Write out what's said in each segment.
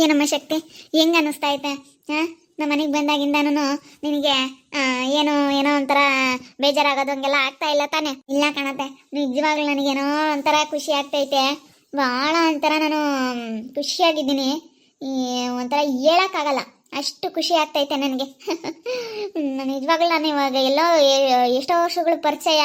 ಏನಮ್ಮ ಶಕ್ತಿ, ಹೆಂಗ ಅನ್ನಿಸ್ತಾ ಐತೆ? ನಮ್ಮ ಮನೆಗೆ ಬಂದಾಗಿಂದಾನು ನಿನಗೆ ಏನೋ ಏನೋ ಒಂಥರ ಬೇಜಾರಾಗೋದು ಹಂಗೆಲ್ಲ ಆಗ್ತಾ ಇಲ್ಲ ತಾನೆ? ಇಲ್ಲ ಕಣತೆ, ನಿಜವಾಗ್ಲೂ ನನಗೇನೋ ಒಂಥರ ಖುಷಿ ಆಗ್ತೈತೆ. ಭಾಳ ಒಂಥರ ನಾನು ಖುಷಿಯಾಗಿದ್ದೀನಿ. ಈ ಒಂಥರ ಹೇಳೋಕ್ಕಾಗಲ್ಲ, ಅಷ್ಟು ಖುಷಿ ಆಗ್ತೈತೆ ನನಗೆ. ನಿಜವಾಗ್ಲೂ ನಾನು ಇವಾಗ ಎಲ್ಲೋ ಎಷ್ಟೋ ವರ್ಷಗಳು ಪರಿಚಯ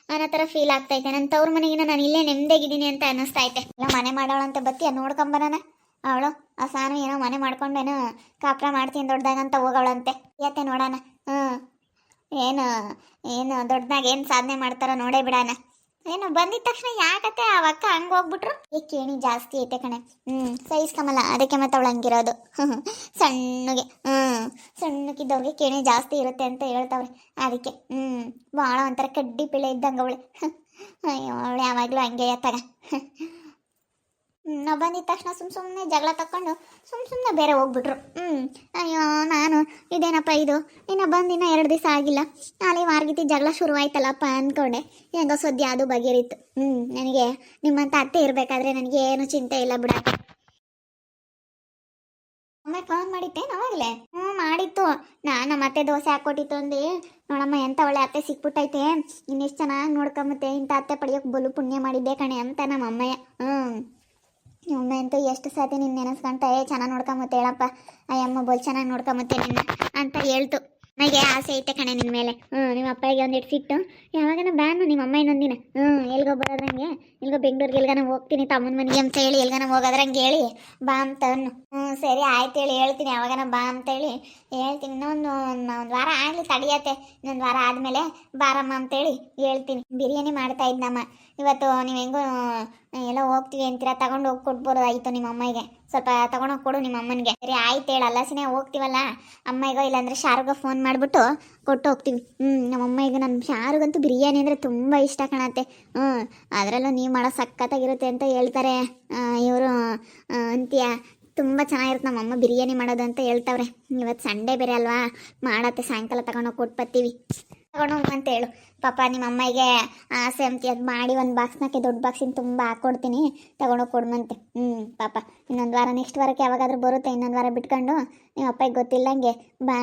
ಅನ್ನೋ ಥರ ಫೀಲ್ ಆಗ್ತೈತೆ. ನನ್ನ ತವ್ರ ಮನೆಗಿನ ನಾನು ಇಲ್ಲೇ ನೆಮ್ಮದಿಯಾಗಿದ್ದೀನಿ ಅಂತ ಅನ್ನಿಸ್ತಾ ಐತೆ. ಎಲ್ಲ ಮನೆ ಮಾಡೋಳಂತ ಬತ್ತೀಯ ನೋಡ್ಕೊಂಬರೋಣ. ಅವಳು ಆ ಸಾನು ಏನೋ ಮನೆ ಮಾಡ್ಕೊಂಡೇನೋ ಕಾಪ್ರ ಮಾಡ್ತೀನಿ ದೊಡ್ಡದಾಗಂತ ಹೋಗೋಳಂತೆ. ಯಾತೆ ನೋಡೋಣ. ಏನು ಏನು ದೊಡ್ಡದಾಗ ಏನು ಸಾಧನೆ ಮಾಡ್ತಾರೋ ನೋಡೇ ಬಿಡೋಣ. ಏನು ಬಂದಿದ ತಕ್ಷಣ ಯಾಕತ್ತೆ ಆ ಅಕ್ಕ ಹಂಗೆ ಹೋಗ್ಬಿಟ್ರು? ಕೇಣಿ ಜಾಸ್ತಿ ಐತೆ ಕಣೆ. ಸಹಿಸ್ಕಮಲ್ಲ, ಅದಕ್ಕೆ ಮತ್ತೆ ಅವಳು ಹಂಗಿರೋದು. ಸಣ್ಣಗೆ ಸಣ್ಣಕ್ಕಿದ್ದವ್ರಿಗೆ ಕೇಣಿ ಜಾಸ್ತಿ ಇರುತ್ತೆ ಅಂತ ಹೇಳ್ತಾವ್ರೆ. ಅದಕ್ಕೆ ಭಾಳ ಒಂಥರ ಕಡ್ಡಿ ಪಿಳೆ ಇದ್ದಂಗೆ ಅವಳೆ. ಅಯ್ಯೋ ಅವಳು ಯಾವಾಗಲೂ ಹಂಗೆ ತಗ. ನಾವು ಬಂದಿದ ತಕ್ಷಣ ಸುಮ್ಮನೆ ಜಗಳ ತಕ್ಕೊಂಡು ಸುಮ್ಮನೆ ಬೇರೆ ಹೋಗ್ಬಿಟ್ರು. ಅಯ್ಯೋ ನಾನು ಇದೇನಪ್ಪ ಇದು, ಇನ್ನು ಬಂದಿನ 2 ದಿವಸ ಆಗಿಲ್ಲ, ಅಲ್ಲಿ ವಾರ್ಗಿತಿ ಜಗಳ ಶುರುವಾಯ್ತಲ್ಲಪ್ಪ ಅಂದ್ಕೊಂಡೆ. ಹೆಂಗೋ ಸದ್ಯ ಅದು ಬಗೆರಿತ್ತು. ನನಗೆ ನಿಮ್ಮಂತ ಅತ್ತೆ ಇರಬೇಕಾದ್ರೆ ನನಗೆ ಏನು ಚಿಂತೆ ಇಲ್ಲ ಬಿಡಕ್ಕೆ. ಒಮ್ಮೆ ಫೋನ್ ಮಾಡಿದ್ದೆ ಅವಾಗಲೇ? ಮಾಡಿತ್ತು. ನಾನು ಮತ್ತೆ ದೋಸೆ ಹಾಕ್ಕೊಟ್ಟಿತ್ತು ಅಂದು, ನೋಡಮ್ಮ ಎಂತ ಒಳ್ಳೆ ಅತ್ತೆ ಸಿಕ್ಬಿಟ್ಟೈತೆ, ಇನ್ನೆಷ್ಟು ಚೆನ್ನಾಗಿ ನೋಡ್ಕೊಂಬತ್ತೆ, ಇಂಥ ಅತ್ತೆ ಪಡೆಯೋಕೆ ಬಲು ಪುಣ್ಯ ಮಾಡಿದ್ದೆ ಕಣೆ ಅಂತ ನಮ್ಮ ಅಮ್ಮಯ್ಯ. ಒಮ್ಮೆ ಅಂತೂ ಎಷ್ಟು ಸತಿ ನಿನ್ನ ನೆನೆಸ್ಕೊಂತ ಚೆನ್ನಾಗಿ ನೋಡ್ಕೊಂಬತ್ತೆ ಹೇಳಪ್ಪ, ಅಯ್ಯಮ್ಮ ಬೋಲ್ ಚೆನ್ನಾಗಿ ನೋಡ್ಕೊಂಬತ್ತೆ ನಿನ್ನ ಅಂತ ಹೇಳ್ತು. ನನಗೆ ಆಸೆ ಐತೆ ಕಣೆ ನಿನ್ನ ಮೇಲೆ. ನಿಮ್ಮ ಅಪ್ಪಗೆ ಒಂದಿಟ್ಟು ಸಿಟ್ಟು, ಯಾವಾಗನ ಬ್ಯಾನು ನಿಮ್ಮ ಅಮ್ಮ ಇನ್ನೊಂದಿನ ಎಲ್ಗೋ ಬರೋದ್ರಂಗೆ, ಎಲ್ಗೋ ಬೆಂಗ್ಳೂರಿಗೆ ಎಲ್ಗಾನ ಹೋಗ್ತೀನಿ ತಮ್ಮನ ಮನೆಗೆ ಅಂತ ಹೇಳಿ ಎಲ್ಗಾನ ಹೋಗೋದ್ರಂಗೆ ಹೇಳಿ ಬಾ ಅಂತ ಅನ್ನು. ಸರಿ ಆಯ್ತು ಹೇಳಿ ಹೇಳ್ತೀನಿ, ಯಾವಾಗನ ಬಾ ಅಂತೇಳಿ ಹೇಳ್ತೀನಿ. ಒಂದು ವಾರ ಆಗಲಿ ತಡಿಯತ್ತೆ, ಇನ್ನೊಂದು ವಾರ ಆದಮೇಲೆ ಬಾರಮ್ಮ ಅಂತೇಳಿ ಹೇಳ್ತೀನಿ. ಬಿರಿಯಾನಿ ಮಾಡ್ತಾ ಇದ್ನಮ್ಮ ಇವತ್ತು. ನೀವು ಹೆಂಗೋ ಎಲ್ಲ ಹೋಗ್ತೀವಿ ಅಂತೀರ, ತಗೊಂಡು ಹೋಗಿ ಕೊಟ್ಬೋದಾಯಿತು ನಿಮ್ಮ ಅಮ್ಮಗೆ. ಸ್ವಲ್ಪ ತಗೊಂಡೋಗಿ ಕೊಡು ನಿಮ್ಮ ಅಮ್ಮನಿಗೆ. ಸರಿ ಆಯ್ತು ಹೇಳಿ, ಅಲ್ಲಸಿನೇ ಹೋಗ್ತೀವಲ್ಲ ಅಮ್ಮಗೋ ಇಲ್ಲಾಂದರೆ ಶಾರುಗೋ ಫೋನ್ ಮಾಡಿಬಿಟ್ಟು ಕೊಟ್ಟು ಹೋಗ್ತೀವಿ. ನಮ್ಮ ಅಮ್ಮಗೆ ನನ್ನ ಶಾರುಗಂತೂ ಬಿರಿಯಾನಿ ಅಂದರೆ ತುಂಬ ಇಷ್ಟ ಕಾಣತ್ತೆ. ಅದರಲ್ಲೂ ನೀವು ಮಾಡೋ ಸಖತ್ತಾಗಿರುತ್ತೆ ಅಂತ ಹೇಳ್ತಾರೆ ಇವರು ಅಂತೀಯ. ತುಂಬ ಚೆನ್ನಾಗಿರುತ್ತೆ ನಮ್ಮಮ್ಮ ಬಿರಿಯಾನಿ ಮಾಡೋದು ಅಂತ ಹೇಳ್ತಾವ್ರೆ. ಇವತ್ತು ಸಂಡೇ ಬೇರೆ ಅಲ್ವಾ, ಮಾಡತ್ತೆ, ಸಾಯಂಕಾಲ ತಗೊಂಡೋಗಿ ಕೊಟ್ಟು ಬರ್ತೀವಿ. ತಗೊಂಡೋಗಿ ಅಂತ ಹೇಳು ಪಾಪ ನಿಮ್ಮ ಅಮ್ಮಗೆ ಆಸೆ ಅಂತಿ, ಅದು ಮಾಡಿ ಒಂದು ಬಾಕ್ಸ್ನಾಕೆ ದೊಡ್ಡ ಬಾಕ್ಸಿನ ತುಂಬ ಹಾಕ್ಕೊಡ್ತೀನಿ, ತಗೊಂಡೋಗಿ ಕೊಡ್ಮಂತೆ. ಪಾಪ ಇನ್ನೊಂದು ವಾರ, ನೆಕ್ಸ್ಟ್ ವಾರಕ್ಕೆ ಯಾವಾಗಾದ್ರೂ ಬರುತ್ತೆ, ಇನ್ನೊಂದು ವಾರ ಬಿಟ್ಕೊಂಡು ನಿಮ್ಮ ಅಪ್ಪಗೆ ಗೊತ್ತಿಲ್ಲಂಗೆ ಬಾ.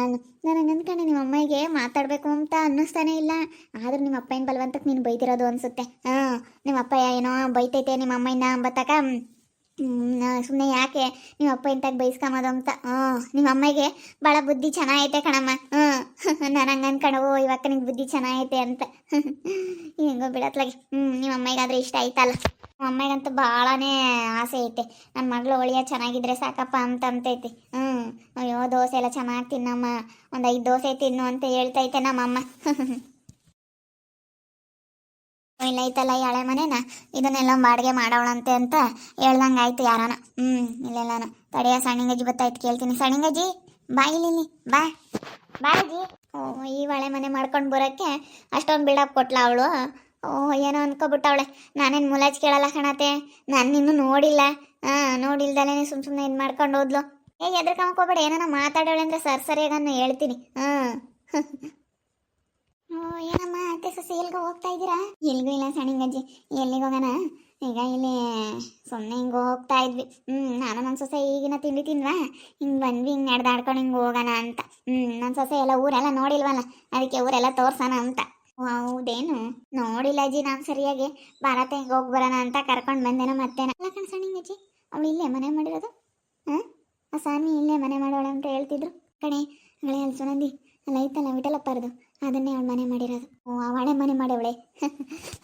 ನಾನು ಅಂದ್ಕೊಂಡೆ ನಿಮ್ಮ ಅಮ್ಮಗೆ ಮಾತಾಡಬೇಕು ಅಂತ ಅನ್ನಿಸ್ತಾನೆ ಇಲ್ಲ, ಆದರೂ ನಿಮ್ಮ ಅಪ್ಪನ ಬಲವಂತಕ್ಕೆ ನೀನು ಬೈದಿರೋದು ಅನಿಸುತ್ತೆ. ನಿಮ್ಮ ಅಪ್ಪ ಏನೋ ಬೈತೈತೆ ನಿಮ್ಮ ಅಮ್ಮನ ಅಂಬತ್ತಕ ಸುಮ್ಮನೆ ಯಾಕೆ ನಿಮ್ಮ ಅಪ್ಪ ಇಂತಾಗ ಬೈಸ್ಕೊಂಬೋದು ಅಂತ. ನಿಮ್ಮ ಅಮ್ಮಗೆ ಭಾಳ ಬುದ್ಧಿ ಚೆನ್ನಾಗೈತೆ ಕಣಮ್ಮ. ನಾನು ಹಂಗೆ ಅನ್ಕೊಂಡು ಇವಾಗ ನಿಂಗೆ ಬುದ್ಧಿ ಚೆನ್ನಾಗೈತೆ ಅಂತ. ಹೆಂಗೋ ಬಿಡತ್ಲಾಗೆ. ನಿಮ್ಮ ಅಮ್ಮಗಾದ್ರೆ ಇಷ್ಟ ಆಯ್ತಲ್ಲ. ನಮ್ಮ ಅಮ್ಮಗಂತೂ ಭಾಳನೇ ಆಸೆ ಐತೆ, ನನ್ನ ಮಗಳು ಒಳಿಯ ಚೆನ್ನಾಗಿದ್ರೆ ಸಾಕಪ್ಪ ಅಂತ ಅಂತೈತಿ. ಅಯ್ಯೋ ದೋಸೆ ಎಲ್ಲ ಚೆನ್ನಾಗಿ ತಿನ್ನಮ್ಮ, ಒಂದು 5 ದೋಸೆ ತಿನ್ನು ಅಂತ ಹೇಳ್ತೈತೆ ನಮ್ಮಮ್ಮ. ಇಲ್ಲ ಐತಲ್ಲ ಈ ಹಳೆ ಮನೇನ, ಇದನ್ನೆಲ್ಲ ಬಾಡಿಗೆ ಮಾಡೋಳಂತೆ ಅಂತ ಹೇಳ್ದಂಗೆ ಆಯ್ತು ಯಾರನ. ಇಲ್ಲೆಲ್ಲಾನ ತಡೆಯ ಸಣ್ಣಿಂಗಜ್ಜಿ ಬತ್ತಾಯ್ತು, ಕೇಳ್ತೀನಿ. ಸಣ್ಣಿಂಗಜ್ಜಿ ಬಾ, ಇಲ್ಲಿ ಬಾ ಬಾಜಿ. ಈ ಹಳೆ ಮನೆ ಮಾಡ್ಕೊಂಡು ಬರೋಕ್ಕೆ ಅಷ್ಟೊಂದು ಬಿಲ್ಡಪ್ ಕೊಟ್ಲ ಅವಳು. ಏನೋ ಅನ್ಕೊಬಿಟ್ಟವಳೆ. ನಾನೇನು ಮುಲಾಜ್ ಕೇಳಲ್ಲ ಕಣತೆ, ನಾನು ಇನ್ನೂ ನೋಡಿಲ್ಲ. ನೋಡಿಲ್ದಲೇ ಸುಮ್ಮನೆ ಇದು ಮಾಡ್ಕೊಂಡು ಹೋದ್ಲು. ಎದ್ರಕೊಂಡ್ಕೋಬೇಡ, ಏನಾನ ಮಾತಾಡೋಳೆ ಅಂದರೆ ಸರಿಯಾಗನ್ನು ಹೇಳ್ತೀನಿ. ಏನಮ್ಮ ಅತ್ತೆ ಸೊಸೆ ಎಲ್ಗೋ ಹೋಗ್ತಾ ಇದ್ದೀರಾ? ಎಲ್ಗೂ ಇಲ್ಲ ಸಣ್ಣಿಂಗಜ್ಜಿ, ಎಲ್ಲಿಗೆ ಹೋಗೋಣ ಈಗ, ಇಲ್ಲಿ ಸುಮ್ಮನೆ ಹಿಂಗೆ ಹೋಗ್ತಾ ಇದ್ವಿ. ನಾನು ನನ್ನ ಸೊಸೆ ಈಗಿನ ತಿಂಡಿ ತಿಂದ್ವಾ, ಹಿಂಗೆ ಬಂದ್ವಿ, ಹಿಂಗೆ ನಡೆದಾಡ್ಕೊಂಡು ಹಿಂಗೆ ಹೋಗೋಣ ಅಂತ. ನನ್ನ ಸೊಸೆ ಎಲ್ಲ ಊರೆಲ್ಲ ನೋಡಿಲ್ವಲ್ಲ, ಅದಕ್ಕೆ ಊರೆಲ್ಲ ತೋರ್ಸೋಣ ಅಂತ. ಹೌದೇನು? ನೋಡಿಲ್ಲ ಅಜ್ಜಿ ನಾನು ಸರಿಯಾಗಿ. ಭಾರತ ಹಿಂಗೆ ಹೋಗಿ ಬರೋಣ ಅಂತ ಕರ್ಕೊಂಡು ಬಂದೇನೋ ಮತ್ತೇನೋ. ಅಲ್ಲ ಕಣ ಸಣ್ಣಿಂಗಜ್ಜಿ, ಅವಳು ಇಲ್ಲೇ ಮನೆ ಮಾಡಿರೋದು? ಆ ಸಾನ್ವಿ ಇಲ್ಲೇ ಮನೆ ಮಾಡೋಳು ಅಂತ ಹೇಳ್ತಿದ್ರು ಕಣೆ. ಹಳೆ ಸುನಂದಿ ಅಲ್ಲ ಐತಲ್ಲ ವಿಠಲಪ್ಪರದು, ಅದನ್ನೇ ಅವಳು ಮನೆ ಮಾಡಿರೋದು. ಅವಳೆ ಮನೆ ಮಾಡವಳೆ.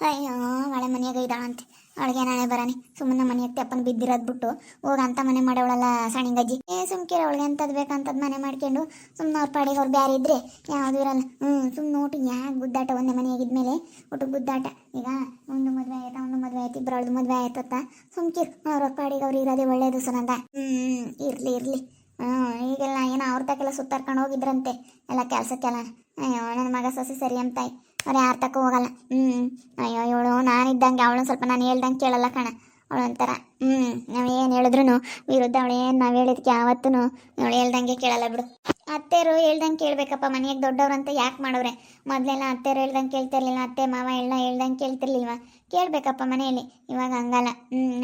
ಅಯ್ಯೋ ಅವಳೆ ಮನೆಯಾಗ ಇದ್ದಾಳಂತೆ. ಅವಳಿಗೆ ನಾಳೆ ಬರಾನಿ, ಸುಮ್ಮನೆ ಮನೆ ತೆಪ್ಪನ ಬಿದ್ದಿರೋದು ಬಿಟ್ಟು ಹೋಗಂತ ಮನೆ ಮಾಡವಳಲ್ಲ ಸಣ್ಣಿಂಗಜ್ಜಿ. ಸುಮ್ಕಿರ ಅವಳಿಗೆ ಎಂಥದ್ದು ಬೇಕಂತದ್ದು ಮನೆ ಮಾಡ್ಕೊಂಡು ಸುಮ್ಮನೆ ಅವ್ರ ಪಾಡಿಗೆ ಅವ್ರು ಬ್ಯಾರೆ ಇದ್ರೆ ಯಾವುದು ಇರಲ್ಲ. ಸುಮ್ಮನೆ ಊಟಿಗೆ ಯಾಕೆ ಗುದ್ದಾಟ, ಒಂದೇ ಮನೆಯಾಗಿದ್ಮೇಲೆ ಊಟಕ್ಕೆ ಗುದ್ದಾಟ. ಈಗ ಒಂದು ಮದುವೆ ಆಯ್ತಾ, ಒಂದು ಮದುವೆ ಆಯ್ತು, ಇಬ್ಬರವ್ಳದ್ದು ಮದುವೆ ಆಯ್ತತ್ತ ಸುಮ್ಕಿರ್, ಅವ್ರ ಪಾಡಿಗೆ ಅವ್ರು ಇರೋದೇ ಒಳ್ಳೇದು ಸುನಂದ. ಇರಲಿ ಈಗೆಲ್ಲ ಏನೋ ಅವ್ರ ತಕ್ಕೆಲ್ಲ ಸುತ್ತಾರ್ಕೊಂಡು ಹೋಗಿದ್ರಂತೆ ಎಲ್ಲ ಕೆಲಸಕ್ಕೆಲ್ಲ. ಅಯ್ಯೋ ನನ್ನ ಮಗ ಸೊಸೆ ಸರಿ ಅಂತಾಯಿ, ಅವ್ರು ಯಾರ ತಕ್ಕ ಹೋಗಲ್ಲ. ಅಯ್ಯೋ ಇವಳು ನಾನಿದ್ದಂಗೆ ಅವಳು ಸ್ವಲ್ಪ ನಾನು ಹೇಳ್ದಂಗೆ ಕೇಳಲ್ಲ ಕಣ. ಅವಳು ಒಂಥರ ನಾವೇನು ಹೇಳಿದ್ರು ವಿರುದ್ಧ, ಅವಳೇನು ನಾವು ಹೇಳಿದ್ಕೆ ಯಾವತ್ತೂ ಅವಳು ಹೇಳ್ದಂಗೆ ಕೇಳಲ್ಲ ಬಿಡು. ಅತ್ತೆರು ಹೇಳ್ದಂಗೆ ಕೇಳಬೇಕಪ್ಪ, ಮನೆಯಾಗ ದೊಡ್ಡವ್ರಂತ ಯಾಕೆ ಮಾಡೋರೆ? ಮೊದಲೆಲ್ಲ ಅತ್ತೆರು ಹೇಳ್ದಂಗೆ ಕೇಳ್ತಿರ್ಲಿಲ್ಲ, ಅತ್ತೆ ಮಾವ ಎಲ್ಲ ಹೇಳ್ದಂಗೆ ಕೇಳ್ತಿರ್ಲಿಲ್ವ? ಕೇಳಬೇಕಪ್ಪ ಮನೆಯಲ್ಲಿ. ಇವಾಗ ಹಂಗಲ್ಲ.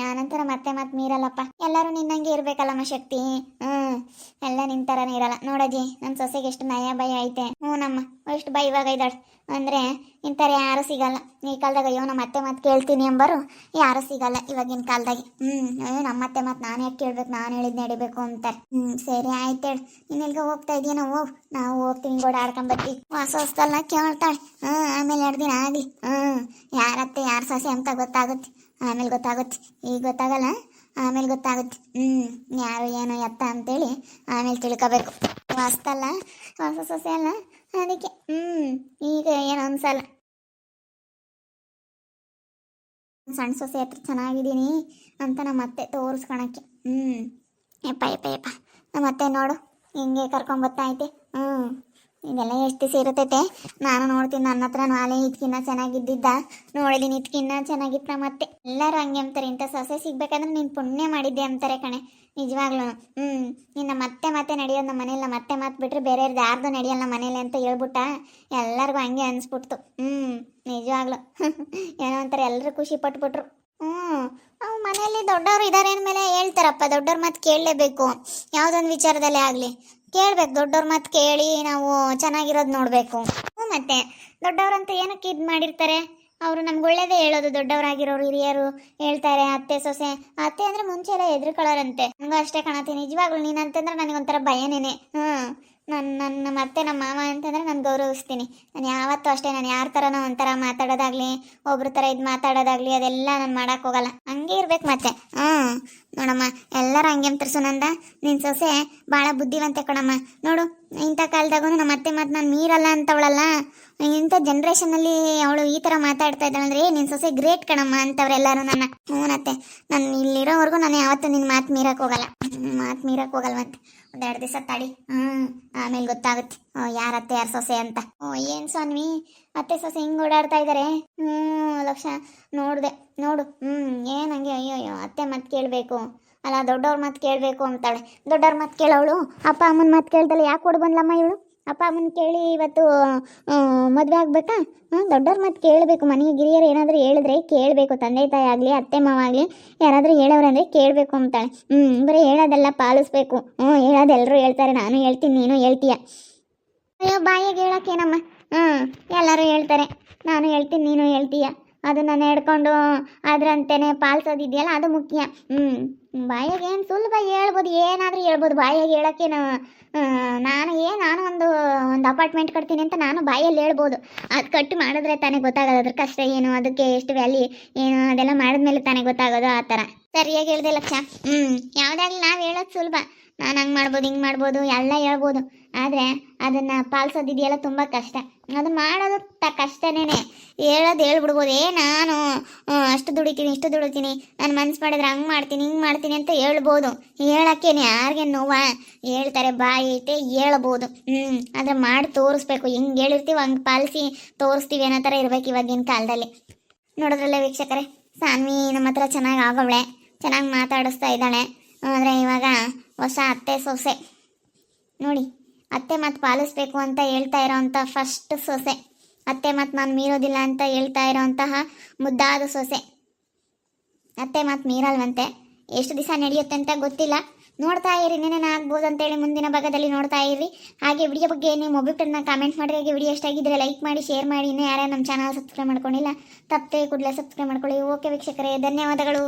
ನಾನಂತರ ಮತ್ತೆ ಮೀರಲ್ಲಪ್ಪ. ಎಲ್ಲರೂ ನಿನ್ನಂಗೆ ಇರಬೇಕಲ್ಲಮ್ಮ ಶಕ್ತಿ. ಎಲ್ಲ ನಿನ್ನ ಥರನೇ ಇರಲ್ಲ ನೋಡಜ್ಜಿ. ನನ್ನ ಸೊಸೆಗೆ ಎಷ್ಟು ನಯ ಭಯ ಐತೆ. ನಮ್ಮ ಎಷ್ಟು ಭಯ ಇವಾಗ ಇದ್ದಾಳೆ ಅಂದರೆ ಇಂಥವ್ರು ಯಾರೂ ಸಿಗಲ್ಲ ಈ ಕಾಲದಾಗ. ಅಯ್ಯೋ ನಮ್ಮ ಅತ್ತೆ ಮಾತು ಕೇಳ್ತೀನಿ ಎಂಬರು ಯಾರೂ ಸಿಗಲ್ಲ ಇವಾಗಿನ ಕಾಲದಾಗೆ. ಅಯ್ಯೋ ನಮ್ಮ ಅತ್ತೆ ಮಾತು ನಾನು ಯಾಕೆ ಕೇಳ್ಬೇಕು, ನಾನು ಹೇಳಿದ್ ನಡಿಬೇಕು ಅಂತಾರೆ. ಸರಿ ಆಯ್ತು ಹೇಳು. ಇನ್ನೆಲ್ಗೆ ಹೋಗ್ತಾ ಇದೀಯ? ಹೋಗು, ನಾವು ಹೋಗ್ತೀವಿ, ಗೋಡ ಆಡ್ಕೊಂಬರ್ತೀವಿ. ಹೊಸ ಕೇಳ್ತಾಳೆ. ಆಮೇಲೆ 2 ದಿನ ಆಗಲಿ. ಯಾರತ್ತೆ ಯಾರು ಸೊಸೆ ಅಂತ ಗೊತ್ತಾಗುತ್ತೆ. ಆಮೇಲೆ ಗೊತ್ತಾಗುತ್ತೆ. ಈಗ ಗೊತ್ತಾಗಲ್ಲ, ಆಮೇಲೆ ಗೊತ್ತಾಗುತ್ತೆ. ಯಾರು ಏನು ಎತ್ತ ಅಂತೇಳಿ ಆಮೇಲೆ ತಿಳ್ಕೊಬೇಕು. ಹೊಸ್ತಲ್ಲ, ಹೊಸ ಸೊಸೆ ಅಲ್ಲ, ಅದಕ್ಕೆ ಈಗ ಏನು ಅನ್ಸಲ್ಲ. ಸಣ್ಣ ಸೊಸೆ ಹತ್ರ ಚೆನ್ನಾಗಿದ್ದೀನಿ ಅಂತ ನಮ್ಮ ಅತ್ತೆ ತೋರಿಸ್ಕೊಳಕ್ಕೆ. ಯಪ್ಪ ಯಪ್ಪ ಯಪ್ಪ ನಮ್ಮ ಅತ್ತೆ ನೋಡು ಹಿಂಗೆ ಕರ್ಕೊಂಬತ್ತೈತೆ. ಇದೆಲ್ಲ ಎಷ್ಟು ದಿವಸ ಇರುತ್ತೈತೆ. ನಾನು ನೋಡ್ತೀನಿ, ನನ್ನ ಹತ್ರ ನಾಳೆ ಇದಕ್ಕಿನ್ನ ಚೆನ್ನಾಗಿದ್ದಿದ್ದ ನೋಡಿದೀನಿ, ಇದಕ್ಕಿನ್ನ ಚೆನ್ನಾಗಿತ್ತು. ಮತ್ತೆ ಎಲ್ಲರೂ ಹಂಗೆ ಅಂತಾರೆ, ಇಂಥ ಸೊಸೆ ಸಿಗ್ಬೇಕಂದ್ರೆ ನೀನು ಪುಣ್ಯ ಮಾಡಿದ್ದೆ ಅಂತಾರೆ ಕಣೆ. ನಿಜವಾಗ್ಲೂ ನಿನ್ನ ಮತ್ತೆ ನಡೆಯೋದು ನಮ್ಮ ಮನೇಲಿ. ಮತ್ತೆ ಬಿಟ್ರೆ ಬೇರೆ ಯಾರ್ದು ನಡೆಯಲ್ಲ ನಮ್ಮ ಮನೇಲಿ ಅಂತ ಹೇಳ್ಬಿಟ್ಟ ಎಲ್ಲರಿಗೂ ಹಂಗೆ ಅನ್ಸ್ಬಿಡ್ತು. ನಿಜವಾಗ್ಲು ಏನೋ ಅಂತಾರೆ, ಎಲ್ಲರೂ ಖುಷಿ ಪಟ್ಬಿಟ್ರು. ಅವು ಮನೆಯಲ್ಲಿ ದೊಡ್ಡವರು ಇದ್ದಾರೆ ಅಂದಮೇಲೆ ಹೇಳ್ತಾರಪ್ಪ, ದೊಡ್ಡವ್ರ ಮಾತು ಕೇಳಲೇಬೇಕು. ಯಾವುದೊಂದು ವಿಚಾರದಲ್ಲೇ ಆಗಲಿ ಕೇಳ್ಬೇಕು. ದೊಡ್ಡವ್ರ ಮಾತು ಕೇಳಿ ನಾವು ಚೆನ್ನಾಗಿರೋದು ನೋಡಬೇಕು. ಮತ್ತೆ ದೊಡ್ಡವ್ರಂತ ಏನಕ್ಕೆ ಇದು ಮಾಡಿರ್ತಾರೆ, ಅವರು ನಮ್ಗೆ ಒಳ್ಳೇದೇ ಹೇಳೋದು. ದೊಡ್ಡವರಾಗಿರೋರು ಹಿರಿಯರು ಹೇಳ್ತಾರೆ, ಅತ್ತೆ ಸೊಸೆ. ಅತ್ತೆ ಅಂದರೆ ಮುಂಚೆ ಎಲ್ಲ ಹೆದರ್ಕೊಳ್ಳೋರಂತೆ. ನನಗೂ ಅಷ್ಟೇ ಕಾಣತ್ತೆ. ನಿಜವಾಗ್ಲು ನೀನಂತಂದ್ರೆ ನನಗೊಂಥರ ಭಯನೇನೆ. ನನ್ನ ಮತ್ತೆ ನಮ್ಮ ಮಾವ ಅಂತಂದರೆ ನಾನು ಗೌರವಿಸ್ತೀನಿ. ನಾನು ಯಾವತ್ತೂ ಅಷ್ಟೇ, ನಾನು ಯಾರ ಥರನೋ ಒಂಥರ ಮಾತಾಡೋದಾಗಲಿ, ಒಬ್ರ ಥರ ಇದು ಮಾತಾಡೋದಾಗಲಿ ಅದೆಲ್ಲ ನಾನು ಮಾಡೋಕ್ಕೆ ಹೋಗಲ್ಲ. ಹಂಗೆ ಇರ್ಬೇಕು ಮತ್ತೆ. ನೋಡಮ್ಮ, ಎಲ್ಲರೂ ಹಂಗೆ ಅಂತಾರೆ. ಸುನಂದ, ನಿನ್ನ ಸೊಸೆ ಭಾಳ ಬುದ್ಧಿವಂತೆ ಕಣಮ್ಮ. ನೋಡು, ಇಂಥ ಕಾಲದಾಗೂ ನಮ್ಮ ಅತ್ತೆ ಮಾತು ನಾನು ಮೀರಲ್ಲ ಅಂತವಳಲ್ಲ. ಇಂಥ ಜನ್ರೇಷನಲ್ಲಿ ಅವಳು ಈ ಥರ ಮಾತಾಡ್ತಾ ಇದ್ದಾಳೆ ಅಂದರೆ ನಿನ್ನ ಸೊಸೆ ಗ್ರೇಟ್ ಕಣಮ್ಮ ಅಂತವ್ರೆಲ್ಲರೂ ನನ್ನ. ಹ್ಞೂನತ್ತೆ, ನಾನು ಇಲ್ಲಿರೋವರೆಗೂ ನಾನು ಯಾವತ್ತೂ ನಿನ್ನ ಮಾತು ಮೀರಕ್ಕೆ ಹೋಗಲ್ಲ. ಮತ್ತೆ 1-2 ದಿವಸ ತಡಿ. ಆಮೇಲೆ ಗೊತ್ತಾಗುತ್ತೆ ಯಾರತ್ತೆ ಯಾರು ಸೊಸೆ ಅಂತ. ಏನು ಸ್ವಾಮಿ, ಅತ್ತೆ ಸೊಸೆ ಹಿಂಗೆ ಓಡಾಡ್ತಾ ಇದ್ದಾರೆ. ಲಕ್ಷ ನೋಡು. ಏನು ಹಂಗೆ ಅಯ್ಯೋ ಅತ್ತೆ ಮಾತು ಕೇಳಬೇಕು ಅಲ್ಲ, ದೊಡ್ಡವ್ರ ಮಾತು ಕೇಳಬೇಕು ಅಂತಾಳೆ. ದೊಡ್ಡವ್ರ ಮಾತು ಕೇಳೋಳು ಅಪ್ಪ ಅಮ್ಮನ ಮಾತು ಕೇಳ್ದಲ್ಲ ಯಾಕೆ ಕೊಡು ಬಂದ್ಲಮ್ಮ ಇವಳು? ಅಪ್ಪ ಅಮ್ಮನ ಕೇಳಿ ಇವತ್ತು ಮದುವೆ ಆಗ್ಬೇಕಾ? ದೊಡ್ಡವ್ರ ಮಾತು ಕೇಳಬೇಕು. ಮನೆಗೆ ಗಿರಿಯರು ಏನಾದರೂ ಹೇಳಿದ್ರೆ ಕೇಳಬೇಕು. ತಂದೆ ತಾಯಿ ಆಗಲಿ ಅತ್ತೆ ಮಾವ ಆಗಲಿ ಯಾರಾದರೂ ಹೇಳೋರಂದರೆ ಕೇಳಬೇಕು ಅಂತಾಳೆ. ಬರೀ ಹೇಳೋದೆಲ್ಲ ಪಾಲಿಸ್ಬೇಕು. ಹೇಳೋದೆಲ್ಲರೂ ಹೇಳ್ತಾರೆ, ನಾನು ಹೇಳ್ತೀನಿ, ನೀನು ಹೇಳ್ತೀಯ. ಅಯ್ಯೋ ಬಾಯಿಗೆ ಹೇಳೋಕ್ಕೇನಮ್ಮ, ಎಲ್ಲರೂ ಹೇಳ್ತಾರೆ, ನಾನು ಹೇಳ್ತೀನಿ, ನೀನು ಹೇಳ್ತೀಯ. ಅದನ್ನು ನೆಡ್ಕೊಂಡು ಅದ್ರಂತೆಯೇ ಪಾಲಿಸೋದಿದೆಯಲ್ಲ, ಅದು ಮುಖ್ಯ. ಬಾಯಿಗೆ ಏನು ಸುಲಭ ಹೇಳ್ಬೋದು, ಏನಾದರೂ ಹೇಳ್ಬೋದು. ಬಾಯಿಗೆ ಹೇಳೋಕ್ಕೇನು ನಾನು ಒಂದು ಅಪಾರ್ಟ್ಮೆಂಟ್ ಕಟ್ತೀನಿ ಅಂತ ನಾನು ಬಾಯಲ್ಲಿ ಹೇಳ್ಬೋದು. ಅದು ಕಟ್ಟಿ ಮಾಡಿದ್ರೆ ತಾನೇ ಗೊತ್ತಾಗೋದು ಅದ್ರ ಕಷ್ಟ ಏನು, ಅದಕ್ಕೆ ಎಷ್ಟು ವ್ಯಾಲ್ಯೂ ಏನು, ಅದೆಲ್ಲ ಮಾಡಿದ್ಮೇಲೆ ತಾನೇ ಗೊತ್ತಾಗೋದು. ಆ ಥರ ಸರಿಯಾಗಿ ಹೇಳಿದೆ ಲಕ್ಷ. ಯಾವುದಾಗಲಿ ನಾವು ಹೇಳೋದು ಸುಲಭ. ನಾನು ಹಂಗೆ ಮಾಡ್ಬೋದು, ಹಿಂಗೆ ಮಾಡ್ಬೋದು ಎಲ್ಲ ಹೇಳ್ಬೋದು. ಆದರೆ ಅದನ್ನು ಪಾಲಿಸೋದಿದೆಯಲ್ಲ ತುಂಬ ಕಷ್ಟ. ಅದು ಮಾಡೋದು ಕಷ್ಟನೇ. ಹೇಳೋದು ಹೇಳ್ಬಿಡ್ಬೋದು, ನಾನು ಅಷ್ಟು ದುಡಿತೀನಿ, ಇಷ್ಟು ದುಡಿತೀನಿ, ನಾನು ಮನ್ಸು ಮಾಡಿದ್ರೆ ಹಂಗೆ ಮಾಡ್ತೀನಿ, ಹಿಂಗೆ ಮಾಡ್ತೀನಿ ಅಂತ ಹೇಳ್ಬೋದು. ಹೇಳೋಕ್ಕೇನೆ ಯಾರಿಗೆ ನೋವ ಹೇಳ್ತಾರೆ, ಬಾಯಿ ಐತೆ ಹೇಳ್ಬೋದು. ಆದರೆ ಮಾಡಿ ತೋರಿಸ್ಬೇಕು. ಹಿಂಗೆ ಹೇಳಿರ್ತೀವಿ ಹಂಗೆ ಪಾಲಿಸಿ ತೋರಿಸ್ತೀವಿ ಅನ್ನೋ ಥರ ಇರ್ಬೇಕು ಇವಾಗಿನ ಕಾಲದಲ್ಲಿ. ನೋಡೋದ್ರಲ್ಲೇ ವೀಕ್ಷಕರೇ, ಸಾನ್ವಿ ನಮ್ಮ ಹತ್ರ ಚೆನ್ನಾಗಿ ಆಗೋವಳೆ, ಚೆನ್ನಾಗಿ ಮಾತಾಡಿಸ್ತಾ ಇದ್ದಾಳೆ. ಆದರೆ ಇವಾಗ ಹೊಸ ಅತ್ತೆ ಸೊಸೆ ನೋಡಿ, ಅತ್ತೆ ಮಾತು ಪಾಲಿಸ್ಬೇಕು ಅಂತ ಹೇಳ್ತಾ ಇರೋವಂಥ ಫಸ್ಟ್ ಸೊಸೆ, ಅತ್ತೆ ಮಾತು ನಾನು ಮೀರೋದಿಲ್ಲ ಅಂತ ಹೇಳ್ತಾ ಇರೋವಂತಹ ಮುದ್ದಾದ ಸೊಸೆ. ಅತ್ತೆ ಮಾತು ಮೀರಲ್ವಂತೆ. ಎಷ್ಟು ದಿವಸ ನಡೆಯುತ್ತೆ ಅಂತ ಗೊತ್ತಿಲ್ಲ. ನೋಡ್ತಾ ಇರಿ, ಏನೇನು ಆಗ್ಬೋದು ಅಂತೇಳಿ ಮುಂದಿನ ಭಾಗದಲ್ಲಿ ನೋಡ್ತಾ ಇರಿ. ಹಾಗೆ ವಿಡಿಯೋ ಬಗ್ಗೆ ನೀವು ಒಬ್ಬಿಟ್ಟನ್ನ ಕಾಮೆಂಟ್ ಮಾಡಿ. ಹಾಗೆ ವಿಡಿಯೋ ಎಷ್ಟಾಗಿದ್ದರೆ ಲೈಕ್ ಮಾಡಿ, ಶೇರ್ ಮಾಡಿ. ಇನ್ನೂ ಯಾರ್ಯಾರು ನಮ್ಮ ಚಾನಲ್ ಸಬ್ಸ್ಕ್ರೈಬ್ ಮಾಡ್ಕೊಂಡಿಲ್ಲ ತಪ್ಪದೆ ಕೂಡಲೇ ಸಬ್ಸ್ಕ್ರೈಬ್ ಮಾಡ್ಕೊಳ್ಳಿ. ಓಕೆ ವೀಕ್ಷಕರೇ, ಧನ್ಯವಾದಗಳು.